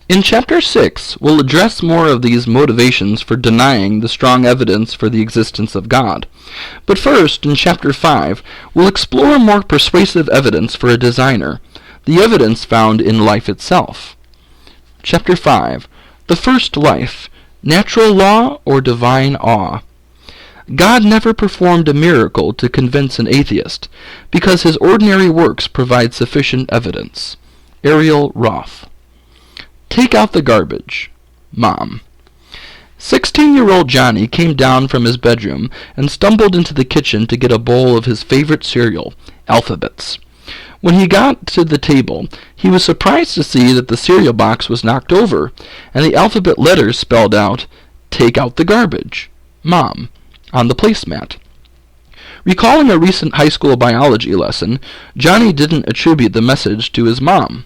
In Chapter 6, we'll address more of these motivations for denying the strong evidence for the existence of God. But first, in Chapter 5, we'll explore more persuasive evidence for a designer, the evidence found in life itself. Chapter 5, The First Life, Natural Law or Divine Awe. God never performed a miracle to convince an atheist, because his ordinary works provide sufficient evidence. Ariel Roth. Take out the garbage. Mom. 16-year-old Johnny came down from his bedroom and stumbled into the kitchen to get a bowl of his favorite cereal, Alphabets. When he got to the table, he was surprised to see that the cereal box was knocked over, and the alphabet letters spelled out, "Take out the garbage. Mom," on the placemat. Recalling a recent high school biology lesson, Johnny didn't attribute the message to his mom.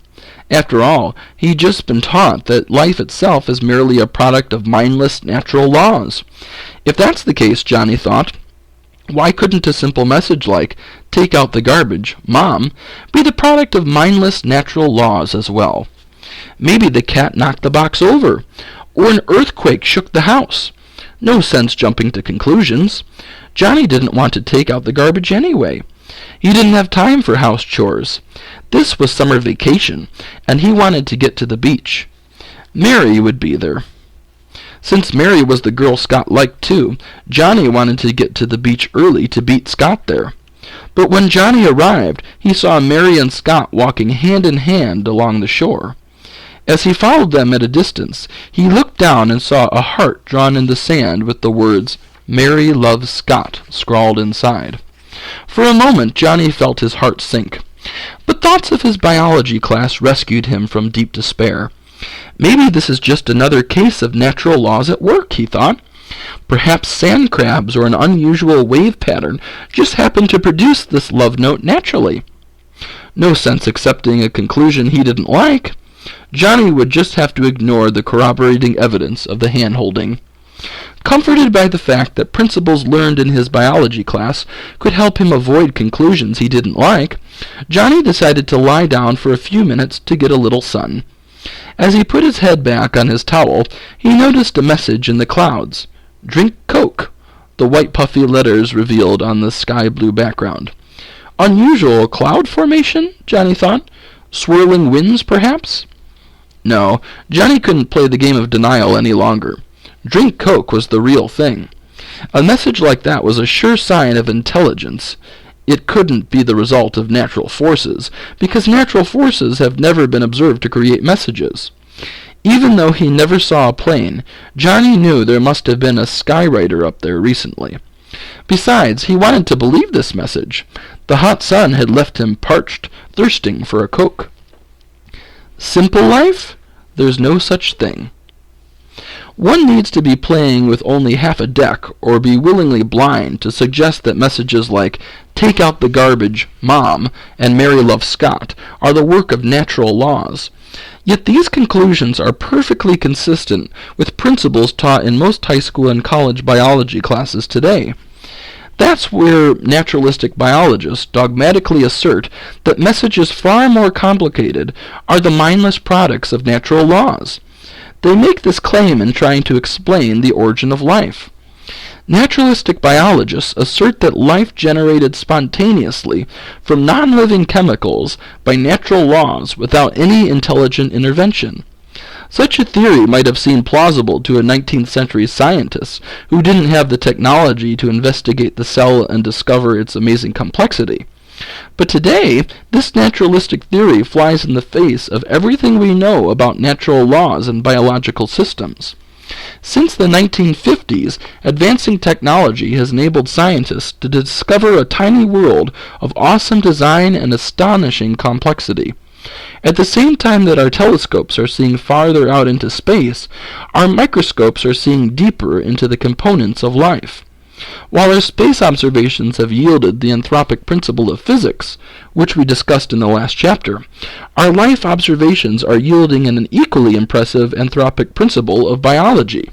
After all, he'd just been taught that life itself is merely a product of mindless natural laws. If that's the case, Johnny thought, why couldn't a simple message like, "Take out the garbage, Mom," be the product of mindless natural laws as well? Maybe the cat knocked the box over, or an earthquake shook the house. No sense jumping to conclusions. Johnny didn't want to take out the garbage anyway. He didn't have time for house chores. This was summer vacation, and he wanted to get to the beach. Mary would be there. Since Mary was the girl Scott liked too, Johnny wanted to get to the beach early to beat Scott there. But when Johnny arrived, he saw Mary and Scott walking hand in hand along the shore. As he followed them at a distance, he looked down and saw a heart drawn in the sand with the words, "Mary loves Scott," scrawled inside. For a moment, Johnny felt his heart sink. But thoughts of his biology class rescued him from deep despair. Maybe this is just another case of natural laws at work, he thought. Perhaps sand crabs or an unusual wave pattern just happened to produce this love note naturally. No sense accepting a conclusion he didn't like. Johnny would just have to ignore the corroborating evidence of the hand-holding. Comforted by the fact that principles learned in his biology class could help him avoid conclusions he didn't like, Johnny decided to lie down for a few minutes to get a little sun. As he put his head back on his towel, he noticed a message in the clouds. "Drink Coke," the white puffy letters revealed on the sky-blue background. Unusual cloud formation, Johnny thought. Swirling winds, perhaps? No, Johnny couldn't play the game of denial any longer. Drink Coke was the real thing. A message like that was a sure sign of intelligence. It couldn't be the result of natural forces, because natural forces have never been observed to create messages. Even though he never saw a plane, Johnny knew there must have been a skywriter up there recently. Besides, he wanted to believe this message. The hot sun had left him parched, thirsting for a Coke. Simple life? There's no such thing. One needs to be playing with only half a deck or be willingly blind to suggest that messages like "Take out the garbage, Mom," and "Mary loves Scott" are the work of natural laws. Yet these conclusions are perfectly consistent with principles taught in most high school and college biology classes today. That's where naturalistic biologists dogmatically assert that messages far more complicated are the mindless products of natural laws. They make this claim in trying to explain the origin of life. Naturalistic biologists assert that life generated spontaneously from non-living chemicals by natural laws without any intelligent intervention. Such a theory might have seemed plausible to a 19th century scientist who didn't have the technology to investigate the cell and discover its amazing complexity. But today, this naturalistic theory flies in the face of everything we know about natural laws and biological systems. Since the 1950s, advancing technology has enabled scientists to discover a tiny world of awesome design and astonishing complexity. At the same time that our telescopes are seeing farther out into space, our microscopes are seeing deeper into the components of life. While our space observations have yielded the anthropic principle of physics, which we discussed in the last chapter, our life observations are yielding an equally impressive anthropic principle of biology.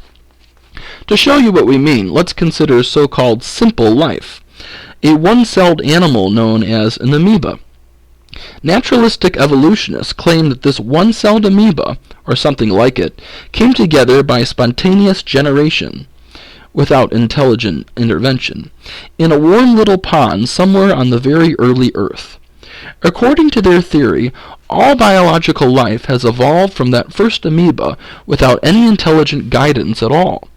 To show you what we mean, let's consider so-called simple life, a one-celled animal known as an amoeba. Naturalistic evolutionists claim that this one-celled amoeba, or something like it, came together by spontaneous generation, without intelligent intervention, in a warm little pond somewhere on the very early Earth. According to their theory, all biological life has evolved from that first amoeba without any intelligent guidance at all.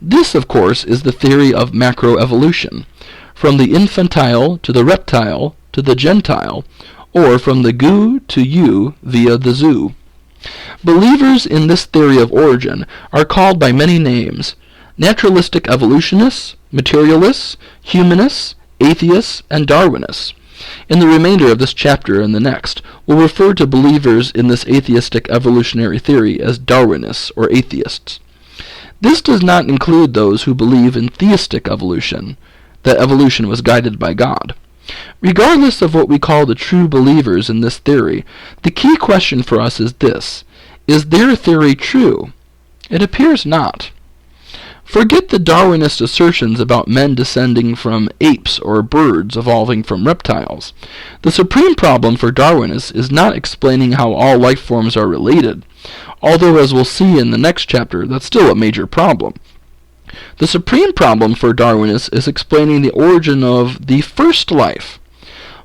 This, of course, is the theory of macroevolution, from the infantile to the reptile to the gentile, or from the goo to you via the zoo. Believers in this theory of origin are called by many names: naturalistic evolutionists, materialists, humanists, atheists, and Darwinists. In the remainder of this chapter and the next, we'll refer to believers in this atheistic evolutionary theory as Darwinists or atheists. This does not include those who believe in theistic evolution, that evolution was guided by God. Regardless of what we call the true believers in this theory, the key question for us is this: is their theory true? It appears not. Forget the Darwinist assertions about men descending from apes or birds evolving from reptiles. The supreme problem for Darwinists is not explaining how all life forms are related, although as we'll see in the next chapter, that's still a major problem. The supreme problem for Darwinists is explaining the origin of the first life.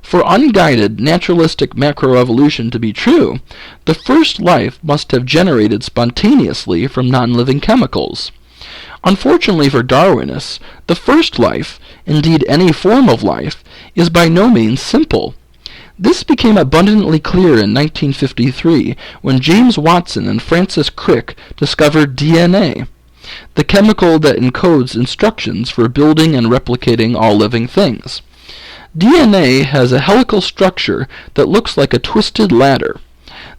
For unguided, naturalistic macroevolution to be true, the first life must have generated spontaneously from non-living chemicals. Unfortunately for Darwinists, the first life, indeed any form of life, is by no means simple. This became abundantly clear in 1953 when James Watson and Francis Crick discovered DNA, the chemical that encodes instructions for building and replicating all living things. DNA has a helical structure that looks like a twisted ladder.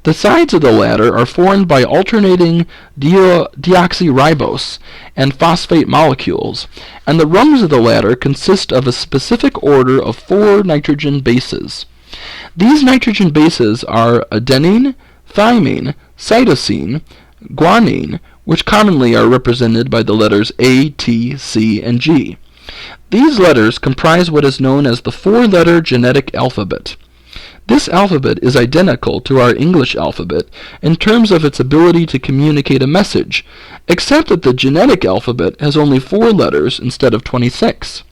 The sides of the ladder are formed by alternating deoxyribose and phosphate molecules, and the rungs of the ladder consist of a specific order of 4 nitrogen bases. These nitrogen bases are adenine, thymine, cytosine, guanine, which commonly are represented by the letters A, T, C, and G. These letters comprise what is known as the 4-letter genetic alphabet. This alphabet is identical to our English alphabet in terms of its ability to communicate a message, except that the genetic alphabet has only 4 letters instead of 26.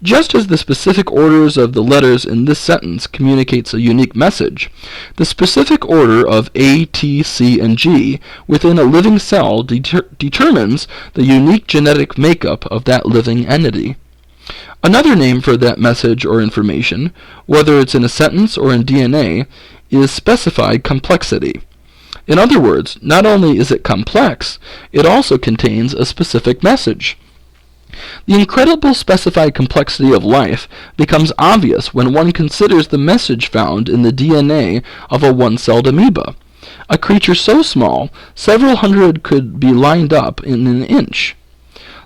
Just as the specific orders of the letters in this sentence communicates a unique message, the specific order of A, T, C, and G within a living cell determines the unique genetic makeup of that living entity. Another name for that message or information, whether it's in a sentence or in DNA, is specified complexity. In other words, not only is it complex, it also contains a specific message. The incredible specified complexity of life becomes obvious when one considers the message found in the DNA of a one-celled amoeba, a creature so small several hundred could be lined up in an inch.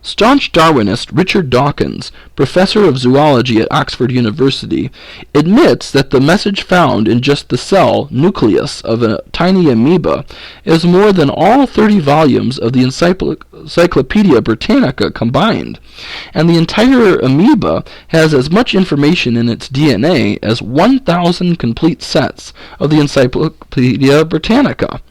Staunch Darwinist Richard Dawkins, professor of zoology at Oxford University, admits that the message found in just the cell nucleus of a tiny amoeba is more than all 30 volumes of the Encyclopedia Britannica combined, and the entire amoeba has as much information in its DNA as 1,000 complete sets of the Encyclopedia Britannica.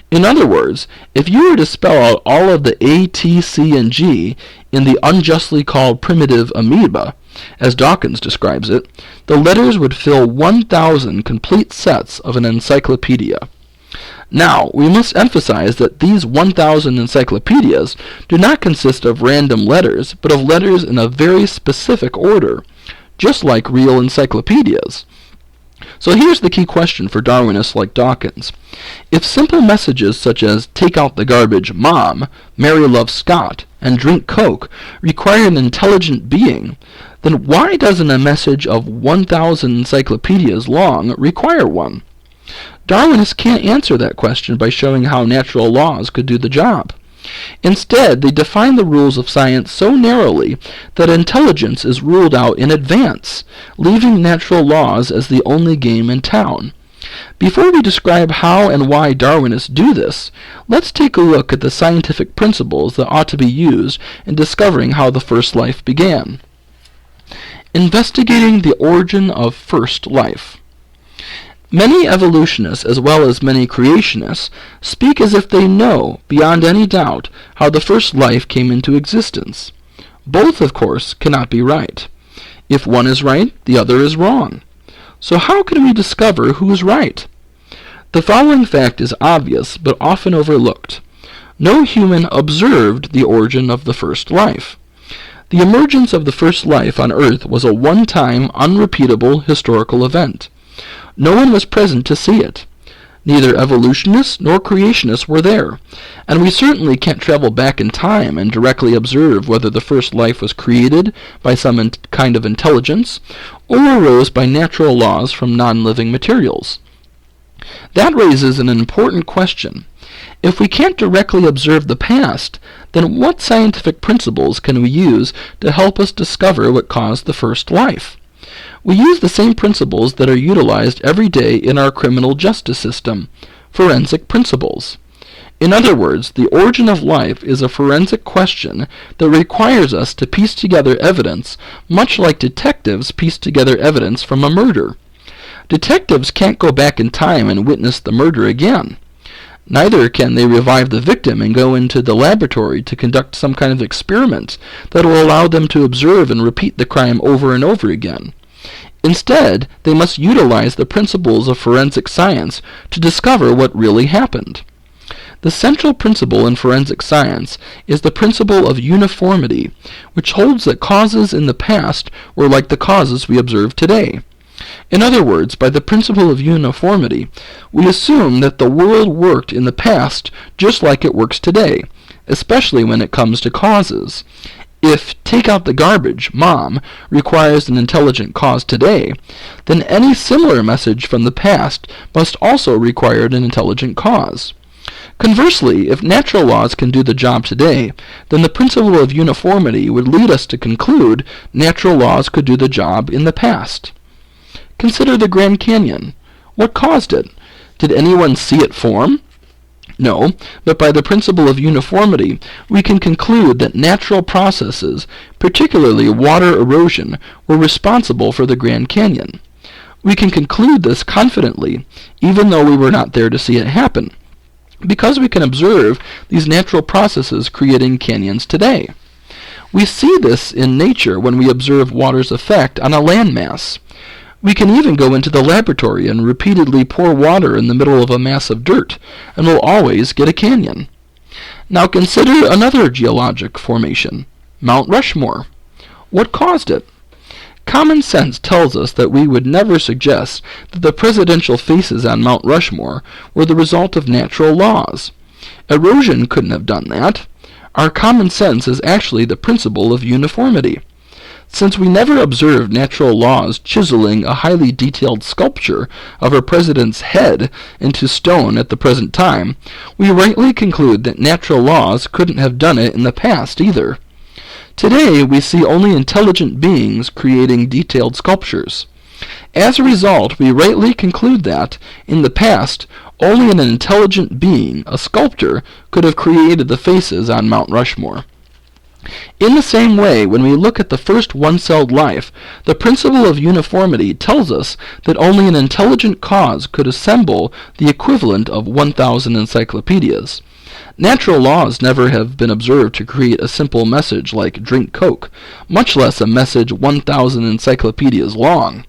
In other words, if you were to spell out all of the A, T, C, and G in the unjustly called primitive amoeba, as Dawkins describes it, the letters would fill 1,000 complete sets of an encyclopedia. Now, we must emphasize that these 1,000 encyclopedias do not consist of random letters, but of letters in a very specific order, just like real encyclopedias. So here's the key question for Darwinists like Dawkins. If simple messages such as "take out the garbage, Mom," "Mary loves Scott," and "drink Coke" require an intelligent being, then why doesn't a message of 1,000 encyclopedias long require one? Darwinists can't answer that question by showing how natural laws could do the job. Instead, they define the rules of science so narrowly that intelligence is ruled out in advance, leaving natural laws as the only game in town. Before we describe how and why Darwinists do this, let's take a look at the scientific principles that ought to be used in discovering how the first life began. Investigating the origin of first life. Many evolutionists, as well as many creationists, speak as if they know, beyond any doubt, how the first life came into existence. Both, of course, cannot be right. If one is right, the other is wrong. So how can we discover who is right? The following fact is obvious, but often overlooked. No human observed the origin of the first life. The emergence of the first life on Earth was a one-time, unrepeatable historical event. No one was present to see it. Neither evolutionists nor creationists were there, and we certainly can't travel back in time and directly observe whether the first life was created by some kind of intelligence or arose by natural laws from non-living materials. That raises an important question. If we can't directly observe the past, then what scientific principles can we use to help us discover what caused the first life? We use the same principles that are utilized every day in our criminal justice system, forensic principles. In other words, the origin of life is a forensic question that requires us to piece together evidence, much like detectives piece together evidence from a murder. Detectives can't go back in time and witness the murder again. Neither can they revive the victim and go into the laboratory to conduct some kind of experiment that will allow them to observe and repeat the crime over and over again. Instead, they must utilize the principles of forensic science to discover what really happened. The central principle in forensic science is the principle of uniformity, which holds that causes in the past were like the causes we observe today. In other words, by the principle of uniformity, we assume that the world worked in the past just like it works today, especially when it comes to causes. If take out the garbage, Mom, requires an intelligent cause today, then any similar message from the past must also require an intelligent cause. Conversely, if natural laws can do the job today, then the principle of uniformity would lead us to conclude natural laws could do the job in the past. Consider the Grand Canyon. What caused it? Did anyone see it form? No, but by the principle of uniformity, we can conclude that natural processes, particularly water erosion, were responsible for the Grand Canyon. We can conclude this confidently, even though we were not there to see it happen, because we can observe these natural processes creating canyons today. We see this in nature when we observe water's effect on a landmass. We can even go into the laboratory and repeatedly pour water in the middle of a mass of dirt, and we'll always get a canyon. Now consider another geologic formation, Mount Rushmore. What caused it? Common sense tells us that we would never suggest that the presidential faces on Mount Rushmore were the result of natural laws. Erosion couldn't have done that. Our common sense is actually the principle of uniformity. Since we never observed natural laws chiseling a highly detailed sculpture of a president's head into stone at the present time, we rightly conclude that natural laws couldn't have done it in the past either. Today, we see only intelligent beings creating detailed sculptures. As a result, we rightly conclude that, in the past, only an intelligent being, a sculptor, could have created the faces on Mount Rushmore. In the same way, when we look at the first one-celled life, the principle of uniformity tells us that only an intelligent cause could assemble the equivalent of 1,000 encyclopedias. Natural laws never have been observed to create a simple message like drink Coke, much less a message 1,000 encyclopedias long.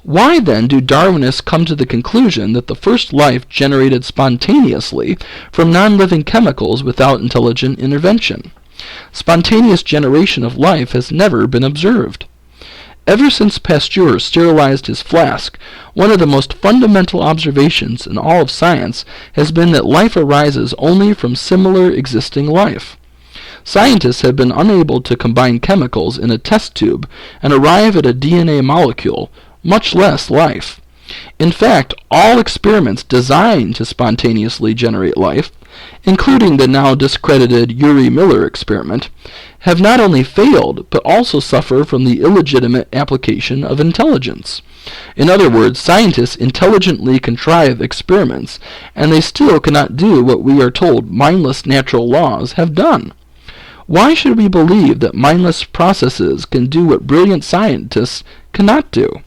Why then do Darwinists come to the conclusion that the first life generated spontaneously from non-living chemicals without intelligent intervention? Spontaneous generation of life has never been observed. Ever since Pasteur sterilized his flask, one of the most fundamental observations in all of science has been that life arises only from similar existing life. Scientists have been unable to combine chemicals in a test tube and arrive at a DNA molecule, much less life. In fact, all experiments designed to spontaneously generate life, including the now discredited Urey-Miller experiment, have not only failed, but also suffer from the illegitimate application of intelligence. In other words, scientists intelligently contrive experiments, and they still cannot do what we are told mindless natural laws have done. Why should we believe that mindless processes can do what brilliant scientists cannot do?